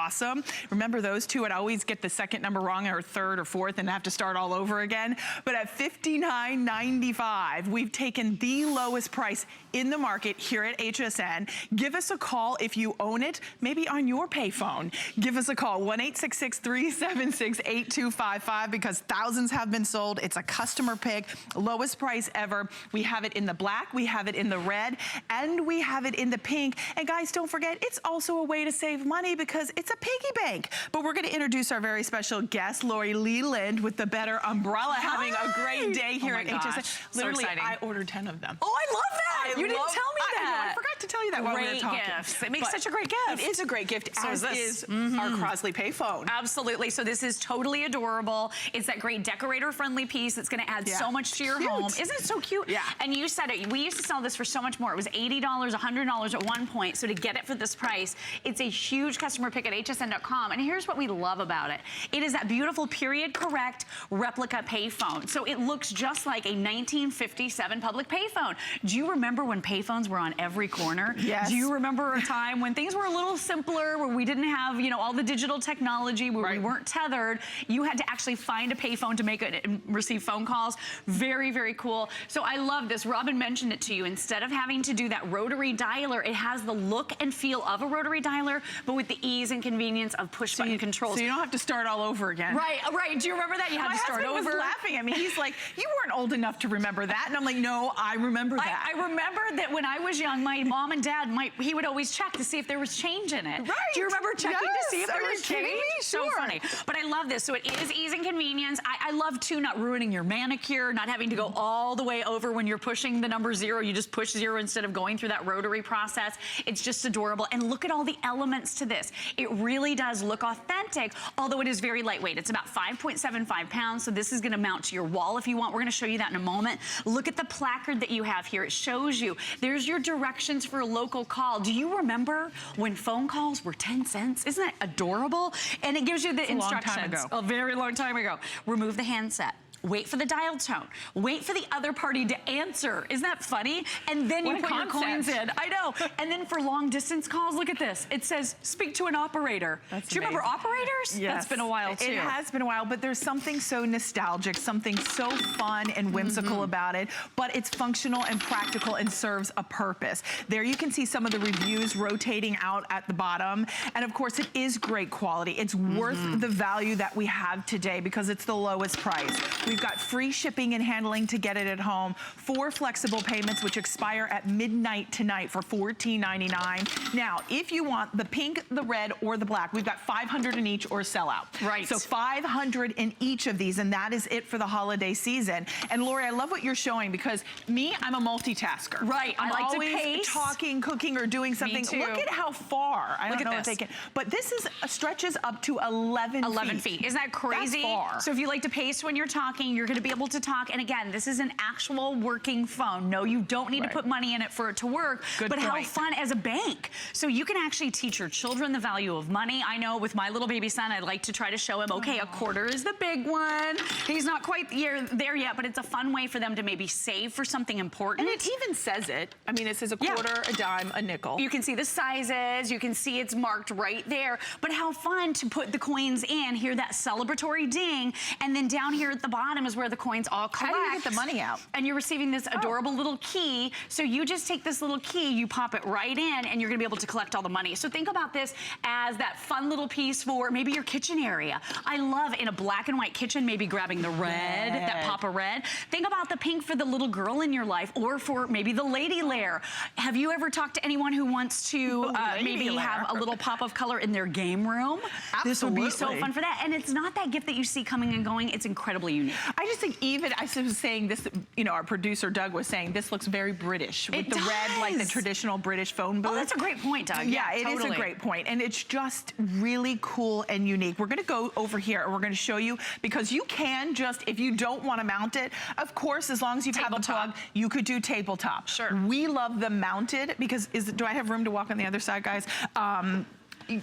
awesome. Remember those two? I'd always get the second number wrong or third or fourth and have to start all over again. But at $59.95, we've taken the lowest price in the market here at HSN. Give us a call if you own it, maybe on your payphone. Give us a call, 1-866-376-8255, because thousands have been sold. It's a customer pick, lowest price ever. We have it in the black, we have it in the red, and we have it in the pink. And guys, don't forget, it's also a way to save money because it's a piggy bank. But we're gonna introduce our very special guest, Lori Leland, with the Better Umbrella, having a great day here at HSN. Literally, so I ordered 10 of them. Oh, I love that! You didn't tell me that. I forgot to tell you that while we were talking. Gifts. It makes such a great gift. It is a great gift, so as is our Crosley Payphone. Absolutely. So this is totally adorable. It's that great decorator-friendly piece that's going to add so much to your home. Isn't it so cute? Yeah. And you said it. We used to sell this for so much more. It was $80, $100 at one point. So to get it for this price, it's a huge customer pick at hsn.com. And here's what we love about it. It is that beautiful period-correct replica payphone. So it looks just like a 1957 public payphone. Do you remember when payphones were on every corner? Yes. Do you remember a time when things were a little simpler, where we didn't have, you know, all the digital technology, where we weren't tethered? You had to actually find a payphone to make it and receive phone calls. Very, very cool. So I love this. Robin mentioned it to you. Instead of having to do that rotary dialer, it has the look and feel of a rotary dialer, but with the ease and convenience of push button controls. So you don't have to start all over again. Right, right. Do you remember that? You had to start over. My husband was laughing at me. He's like, you weren't old enough to remember that. And I'm like, no, I remember that. I remember that when I was young, my mom and dad, he would always check to see if there was change in it. Right. Do you remember checking to see if there was change? Me? Sure. So funny. But I love this. So it is ease and convenience. I love, too, not ruining your manicure, not having to go all the way over when you're pushing the number 0. You just push 0 instead of going through that rotary process. It's just adorable. And look at all the elements to this. It really does look authentic, although it is very lightweight. It's about 5.75 pounds, so this is going to mount to your wall if you want. We're going to show you that in a moment. Look at the placard that you have here. It shows you. There's your directions for a local call. Do you remember when phone calls were 10 cents? Isn't that adorable? And it gives you the instructions. A long time ago. A very long time ago. Remove the handset. Wait for the dial tone. Wait for the other party to answer. Isn't that funny? And then you put your coins in. I know. And then for long distance calls, look at this. It says, speak to an operator. Do you remember operators? Yes. That's been a while too. It has been a while, but there's something so nostalgic, something so fun and whimsical about it, but it's functional and practical and serves a purpose. There you can see some of the reviews rotating out at the bottom. And of course, it is great quality. It's worth the value that we have today because it's the lowest price. We've got free shipping and handling to get it at home, 4 flexible payments which expire at midnight tonight for $14.99. Now, if you want the pink, the red, or the black, we've got 500 in each or sell out. Right. So 500 in each of these, and that is it for the holiday season. And Lori, I love what you're showing because I'm a multitasker. Right. I'm I like always to pace. talking, cooking, or doing something. Me too. Look at how far. I don't know if this. they can, but this is stretches up to 11 feet. Isn't that crazy? That's far. So if you like to pace when you're talking, you're going to be able to talk. And again, this is an actual working phone. No, you don't need to put money in it for it to work. Good but point. How fun as a bank. So you can actually teach your children the value of money. I know with my little baby son, I'd like to try to show him, okay, a quarter is the big one. He's not quite there yet, but it's a fun way for them to maybe save for something important. And it even says it. I mean, it says a quarter, a dime, a nickel. You can see the sizes. You can see it's marked right there. But how fun to put the coins in, hear that celebratory ding, and then down here at the bottom is where the coins all collect. How do you get the money out? And you're receiving this adorable little key. So you just take this little key, you pop it right in, and you're gonna be able to collect all the money. So think about this as that fun little piece for maybe your kitchen area. I love in a black and white kitchen, maybe grabbing the red, that pop of red. Think about the pink for the little girl in your life, or for maybe the lady lair. Have you ever talked to anyone who wants to maybe have a little pop of color in their game room? Absolutely. This will be so fun for that. And it's not that gift that you see coming and going. It's incredibly unique. I just think even, I was saying this, you know, our producer Doug was saying this looks very British with the red, like the traditional British phone booth. Oh, that's a great point, Doug. Yeah, it is a great point. And it's just really cool and unique. We're gonna go over here and we're gonna show you, because you can just, if you don't wanna mount it, of course, as long as you have the plug, you could do tabletop. Sure. We love them mounted because, do I have room to walk on the other side, guys?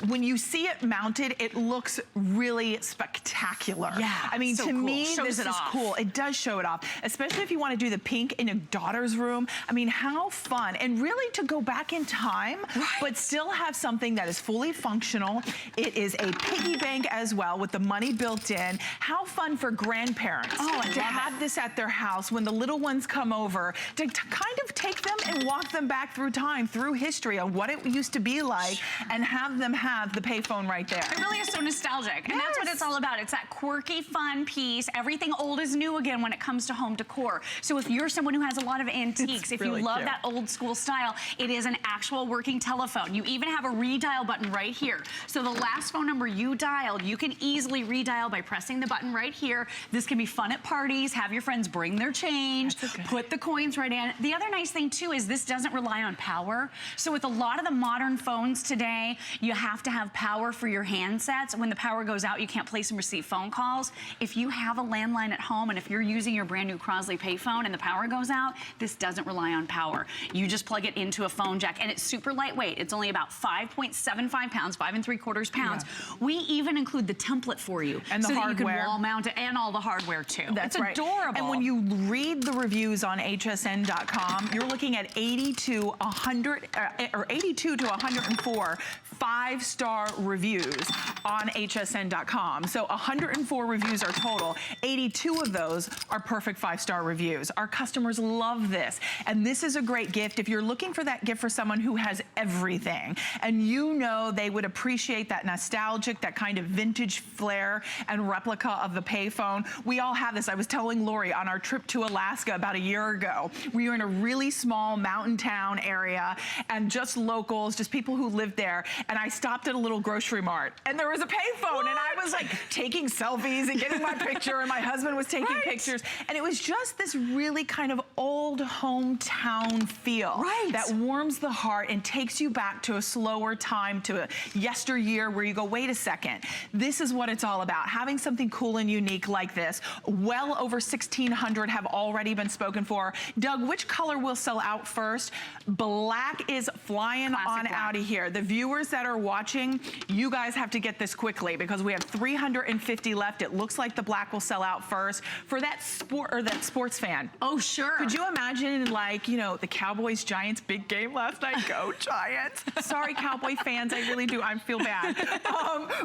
when you see it mounted, it looks really spectacular. Yeah, I mean, so to cool. me, Shows this it is off. cool. It does show it off, especially if you want to do the pink in your daughter's room. I mean, how fun. And really to go back in time, but still have something that is fully functional. It is a piggy bank as well with the money built in. How fun for grandparents to have this at their house when the little ones come over, to kind of take them and walk them back through time, through history of what it used to be like, and have them have the payphone right there. It really is so nostalgic, and that's what it's all about. It's that quirky, fun piece. Everything old is new again when it comes to home decor. So if you're someone who has a lot of antiques, if really you love cute. that old school style, it is an actual working telephone. You even have a redial button right here. So the last phone number you dialed, you can easily redial by pressing the button right here. This can be fun at parties. Have your friends bring their change, put the coins right in. The other nice thing too is this doesn't rely on power. So with a lot of the modern phones today, you have to have power for your handsets. When the power goes out, you can't place and receive phone calls. If you have a landline at home and if you're using your brand new Crosley payphone and the power goes out, this doesn't rely on power. You just plug it into a phone jack, and it's super lightweight. It's only about 5.75 pounds, 5 3/4 pounds. We even include the template for you. And the so hardware. that you can wall mount it, and all the hardware too. That's it's right. adorable. And when you read the reviews on hsn.com, you're looking at 80 to 104 5-star reviews on hsn.com. So 104 reviews are total. 82 of those are perfect 5-star reviews. Our customers love this. And this is a great gift. If you're looking for that gift for someone who has everything, and you know they would appreciate that nostalgic, that kind of vintage flair and replica of the payphone. We all have this. I was telling Lori on our trip to Alaska about a year ago, we were in a really small mountain town area, and just locals, just people who lived there. And I stopped at a little grocery mart, and there was a payphone, and I was like taking selfies and getting my picture, and my husband was taking pictures. And it was just this really kind of old hometown feel that warms the heart and takes you back to a slower time, to a yesteryear where you go, wait a second, this is what it's all about. Having something cool and unique like this. Well over 1,600 have already been spoken for. Doug, which color will sell out first? Black is flying on out of here. The viewers that are watching, you guys have to get this quickly because we have 350 left. It looks like the black will sell out first. For that sport or that sports fan. Oh, sure. Could you imagine, like, you know, the Cowboys Giants big game last night? Go Giants. Sorry, Cowboy fans, I really do. I feel bad.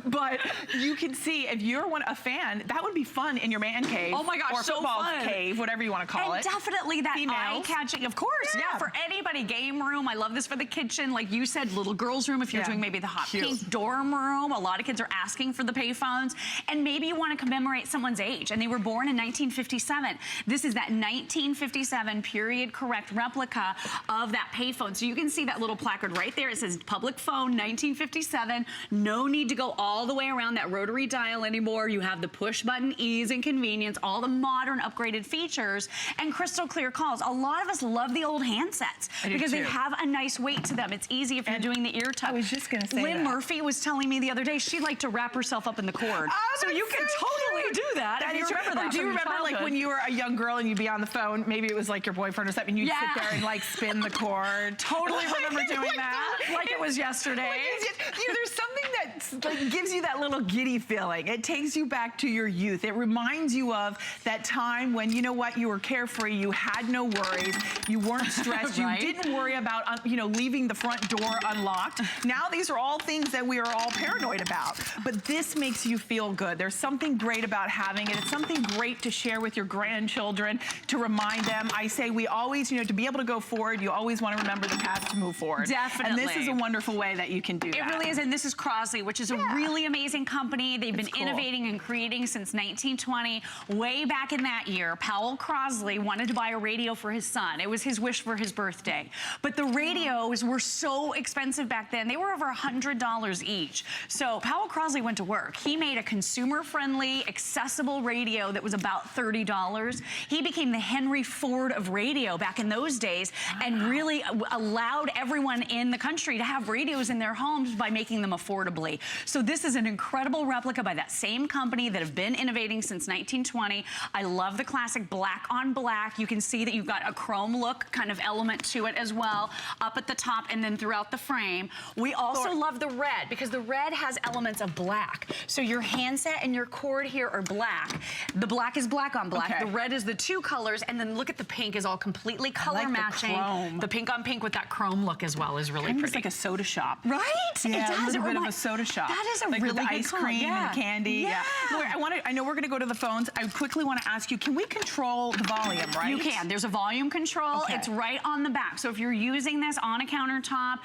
But you can see if you're a fan, that would be fun in your man cave. Oh my gosh, or so football fun. cave, whatever you want to call it. And definitely that eye-catching, of course, yeah, for anybody. Game room, I love this for the kitchen. Like you said, little girl's room, if you're doing maybe the hot pink dorm room. A lot of kids are asking for the payphones. And maybe you want to commemorate someone's age, and they were born in 1957. This is that 1957 period correct replica of that payphone. So you can see that little placard right there. It says public phone 1957. No need to go all the way around that rotary dial anymore. You have the push button ease and convenience, all the modern upgraded features, and crystal clear calls. A lot of us love the old handsets because they have a nice weight to them. It's easy if you're doing the ear tuck. I was just going to say Lynn Murphy was telling me the other day she liked to wrap herself up in the cord. Oh, so you can totally do that. That if is you remember that. Or do you remember like when you were a young girl and you'd be on the phone, maybe it was like your boyfriend or something, you'd sit there and like spin the cord. Totally remember doing that. Like it was yesterday. You know, there's something that like gives you that little giddy feeling. It takes you back to your youth. It reminds you of that time when, you know what, you were carefree, you had no worries, you weren't stressed, you didn't worry about, you know, leaving the front door unlocked. Now these are all things that we are all paranoid about. But this makes you feel good. There's something great about having it. It's something great to share with your grandchildren, to remind them. I say we always, you know, to be able to go forward, you always want to remember the past to move forward. Definitely. And this is a wonderful way that you can do that. It really is, and this is Crosley, which is a really amazing company. They've been innovating and creating since 1920. Way back in that year, Powell Crosley wanted to buy a radio for his son. It was his wish for his birthday. But the radios were so expensive back then. They were over $100 each. So Powell Crosley went to work. He made a consumer-friendly, accessible radio that was about $30. He became the Henry Ford of radio back in those days and really allowed everyone in the country to have radios in their homes by making them affordably. So this is an incredible replica by that same company that have been innovating since 1920. I love the classic black on black. You can see that you've got a chrome look kind of element to it as well, up at the top and then throughout the frame. We also love the red because the red has elements of black. So your handset and your cord here are black. The black is black on black. Okay. The red is the two colors, and then look at the pink is all completely color matching. The pink on pink with that chrome look as well is really pretty. It's like a soda shop. Right? Yeah, it does. a little bit of a soda shop. That is a like really with the good ice color. cream and the candy. Yeah. I know we're going to go to the phones. I quickly want to ask you, can we control the volume, right? You can. There's a volume control. Okay. It's right on the back. So if you're using this on a countertop,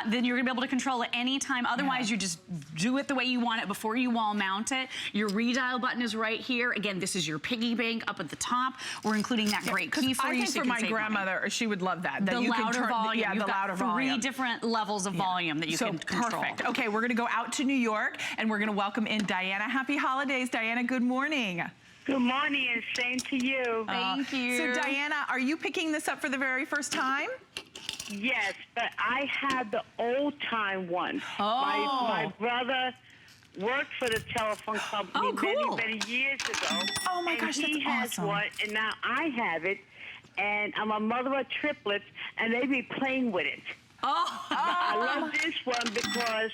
then you're going to be able to control it anytime. Otherwise, you just do it the way you want it before you wall mount it. Your redial button is right here. Again, this is your piggy bank up at the top. We're including that great key for you. I think for my grandmother, she would love that. The you louder can turn, volume. Yeah, You've the louder got volume. 3 different levels of volume that you can control. Perfect. Okay, we're going to go out to New York, and we're going to welcome in Diana. Happy holidays, Diana. Good morning. Good morning, and same to you. Thank you. So, Diana, are you picking this up for the very first time? Yes, but I have the old-time one. Oh. My brother worked for the telephone company many years ago. Oh, my gosh, he that's has awesome. one, and now I have it, and I'm a mother of triplets, and they be playing with it. I love this one because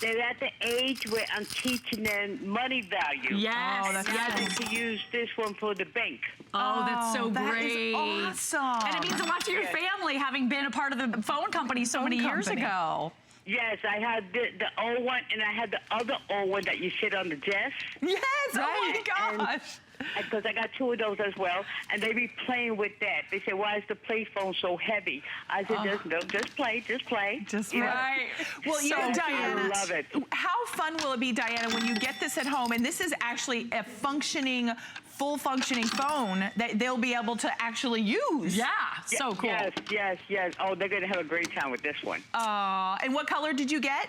they're at the age where I'm teaching them money value. Yes. Oh, that's I need to use this one for the bank. Oh, that's so that great. is awesome. And it means a lot to your family, having been a part of the phone company so many years ago. Yes, I had the old one, and I had the other old one that you sit on the desk. Yes, oh my gosh. Because I got 2 of those as well, and they be playing with that. They say, "Why is the payphone so heavy?" I said, "Just play, just play." Just You know? right. Well, you know, Diana, I love it. how fun will it be, Diana, when you get this at home? And this is actually a functioning, full functioning phone that they'll be able to actually use. Yeah, so cool. Yes. Oh, they're going to have a great time with this one. And what color did you get?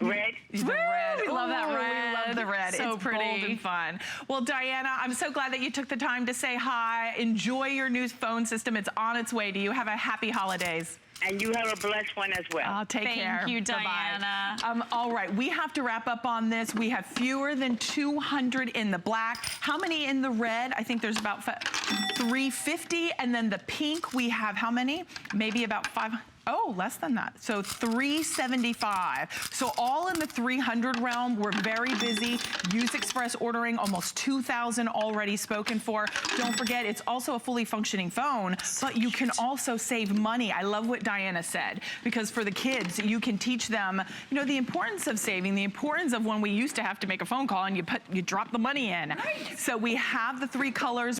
Red. The red. We love that red. We love the red. So it's pretty. bold and fun. Well, Diana, I'm so glad that you took the time to say hi. Enjoy your new phone system. It's on its way to you. Have a happy holidays. And you have a blessed one as well. Take care. Thank you, Bye-bye. Diana. All right, we have to wrap up on this. We have fewer than 200 in the black. How many in the red? I think there's about 350. And then the pink, we have how many? Maybe about 500. Oh, less than that. So 375. So all in the 300 realm. We're very busy. Use Express ordering, almost 2,000 already spoken for. Don't forget, it's also a fully functioning phone, but you can also save money. I love what Diana said, because for the kids, you can teach them, you know, the importance of saving, the importance of when we used to have to make a phone call and you drop the money in. Right. So we have the 3 colors.